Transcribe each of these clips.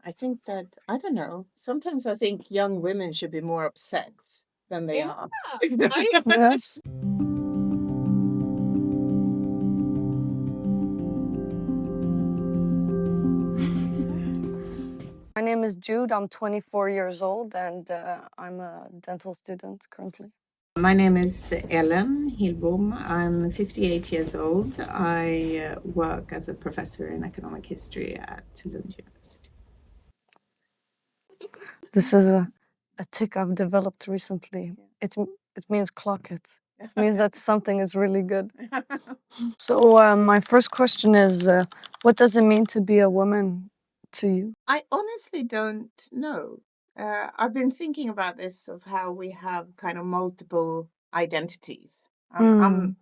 I think that, I don't know, sometimes I think young women should be more upset than they Yeah, are. Yes. My name is Jude. I'm 24 years old and I'm a dental student currently. My name is Ellen Hilbom. I'm 58 years old. I work as a professor in economic history at Lund University. This is a tick I've developed recently. It means clock it. It means that something is really good. So my first question is, what does it mean to be a woman to you? I honestly don't know. I've been thinking about this of how we have kind of multiple identities. Mm,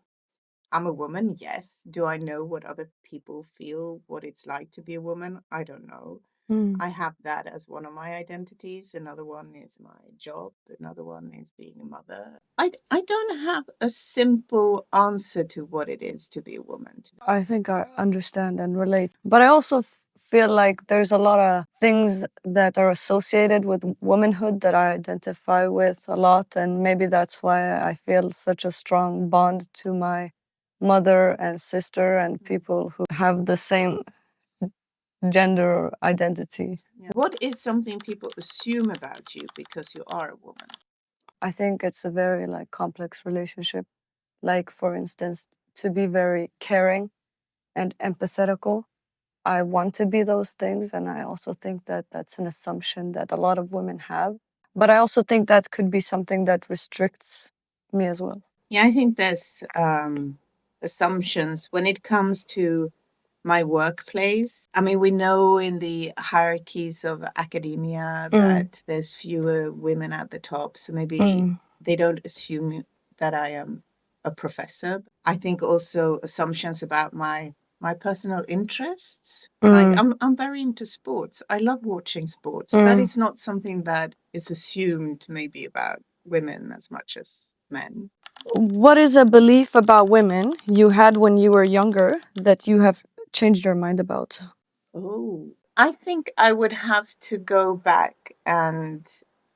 I'm a woman, yes. Do I know what other people feel, what it's like to be a woman? I don't know. mm. I have that as one of my identities. Another one is my job. Another one is being a mother. I don't have a simple answer to what it is to be a woman. I think I understand and relate. But I also feel like there's a lot of things that are associated with womanhood that I identify with a lot. And maybe that's why I feel such a strong bond to my mother and sister and people who have the same gender identity. What is something people assume about you because you are a woman? I think it's a very complex relationship. Like, for instance, to be very caring and empathetical. I want to be those things, and I also think that that's an assumption that a lot of women have. But I also think that could be something that restricts me as well. Yeah, I think there's assumptions when it comes to my workplace. I mean, we know in the hierarchies of academia Mm, that there's fewer women at the top. So maybe mm, they don't assume that I am a professor. I think also assumptions about my personal interests. Like mm, I'm very into sports. I love watching sports. That mm. is not something that is assumed maybe about women as much as men. What is a belief about women you had when you were younger that you have changed your mind about? Oh, I think I would have to go back and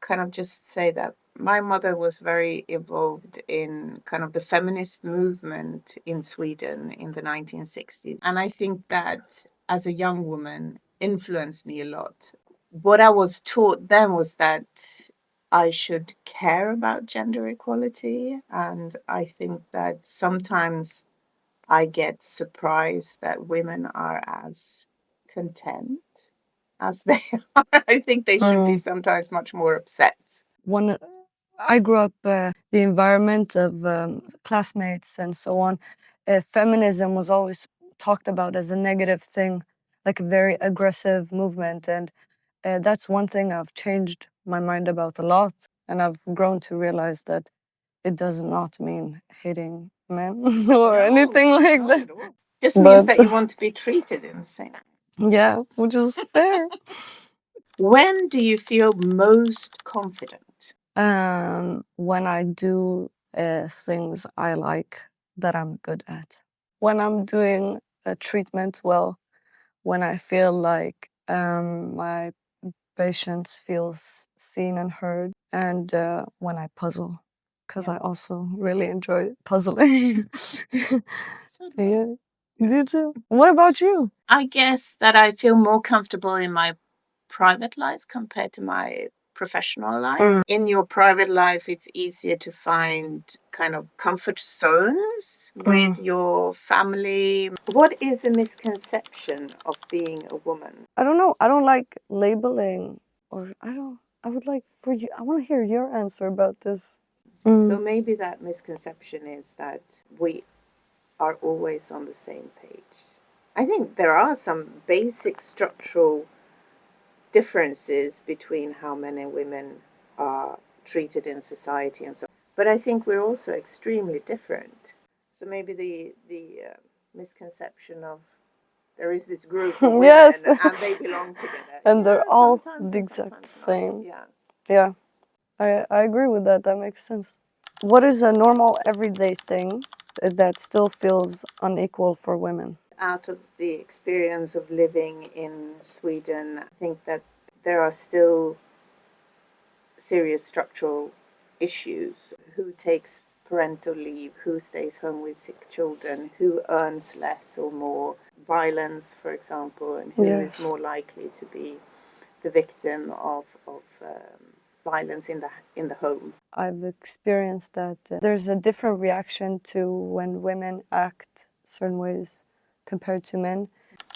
kind of just say that my mother was very involved in kind of the feminist movement in Sweden in the 1960s. And I think that as a young woman influenced me a lot. What I was taught then was that I should care about gender equality. And I think that sometimes I get surprised that women are as content as they are. I think they should be Mm. sometimes much more upset. One, I grew up the environment of classmates and so on. Feminism was always talked about as a negative thing, like a very aggressive movement, and that's one thing I've changed my mind about a lot, and I've grown to realize that it does not mean hating men or anything like not that. at all. Just means But that you want to be treated in the same way. yeah, which is fair. When do you feel most confident? When I do things I like that I'm good at. When I'm doing a treatment well, when I feel like my patients feel seen and heard, and when I puzzle, because I also really enjoy puzzling. So do I. Yeah, you too. What about you? I guess that I feel more comfortable in my private life compared to my professional life. Mm. In your private life, it's easier to find kind of comfort zones with your family. What is a misconception of being a woman? I don't know. I don't like labeling, or I don't. I would like for you. I want to hear your answer about this. So maybe that misconception is that we are always on the same page. I think there are some basic structural differences between how men and women are treated in society and so on. But I think we're also extremely different. So maybe the misconception of there is this group of women Yes, and they belong together. and they're Yeah, all sometimes the and exact sometimes not. same. Yeah. Yeah, I agree with that. That makes sense. What is a normal everyday thing that still feels unequal for women? Out of the experience of living in Sweden, I think that there are still serious structural issues. Who takes parental leave, who stays home with sick children, who earns less or more, violence, for example, and who is more likely to be the victim of violence in the home. I've experienced that there's a different reaction to when women act certain ways compared to men.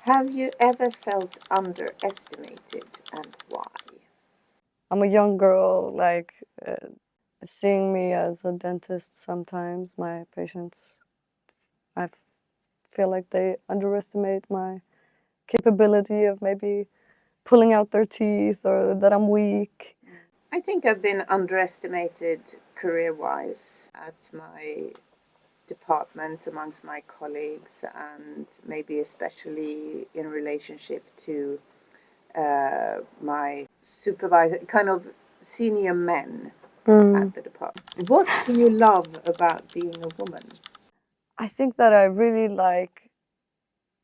Have you ever felt underestimated, and why? I'm a young girl, like seeing me as a dentist sometimes, my patients, I feel like they underestimate my capability of maybe pulling out their teeth or that I'm weak. I think I've been underestimated career-wise at my department amongst my colleagues, and maybe especially in relationship to my supervisor, kind of senior men at the department. What do you love about being a woman? I think that I really like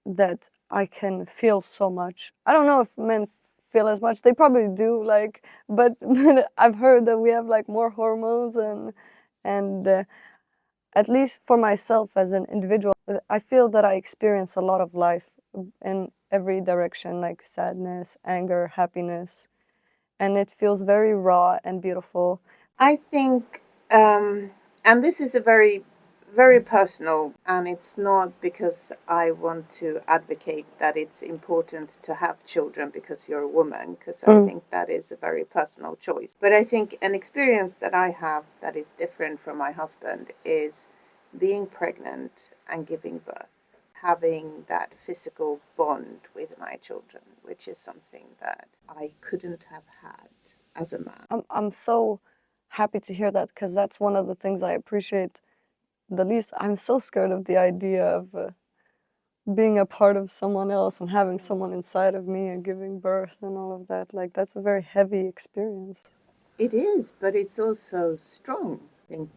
that I can feel so much. I don't know if men feel as much. They probably do, like, but I've heard that we have like more hormones and at least for myself as an individual, I feel that I experience a lot of life in every direction, like sadness, anger, happiness, and it feels very raw and beautiful. I think, and this is a very, very personal, and it's not because I want to advocate that it's important to have children because you're a woman, because I think that is a very personal choice. But I think an experience that I have that is different from my husband is being pregnant and giving birth, having that physical bond with my children, which is something that I couldn't have had as a man. I'm so happy to hear that because that's one of the things I appreciate the least. I'm so scared of the idea of being a part of someone else and having someone inside of me and giving birth and all of that. Like, that's a very heavy experience. It is, but it's also strong. I think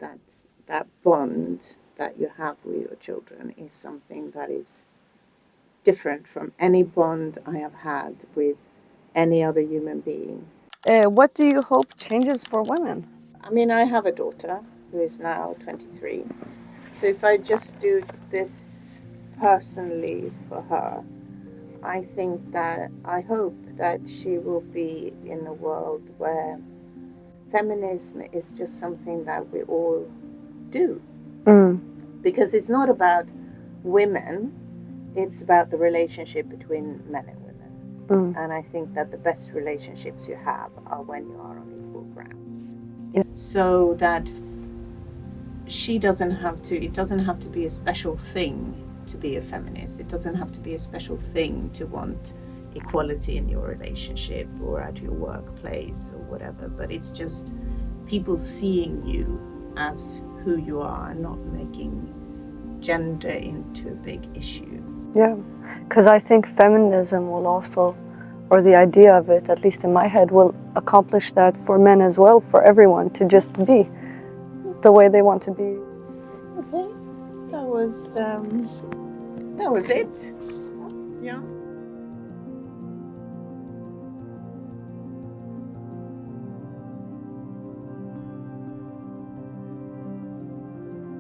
that bond that you have with your children is something that is different from any bond I have had with any other human being. What do you hope changes for women? I mean, I have a daughter who is now 23. So if I just do this personally for her, I think that I hope that she will be in a world where feminism is just something that we all do. Because it's not about women, it's about the relationship between men and women. And I think that the best relationships you have are when you are on equal grounds. Yeah. So that it doesn't have to be a special thing to be a feminist. It doesn't have to be a special thing to want equality in your relationship or at your workplace or whatever, but it's just people seeing you as who you are and not making gender into a big issue. Yeah, because I think feminism will also, or the idea of it, at least in my head, will accomplish that for men as well, for everyone to just be the way they want to be. Okay, that was it. Yeah.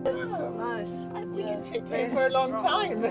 It's nice. We can sit here for a long time.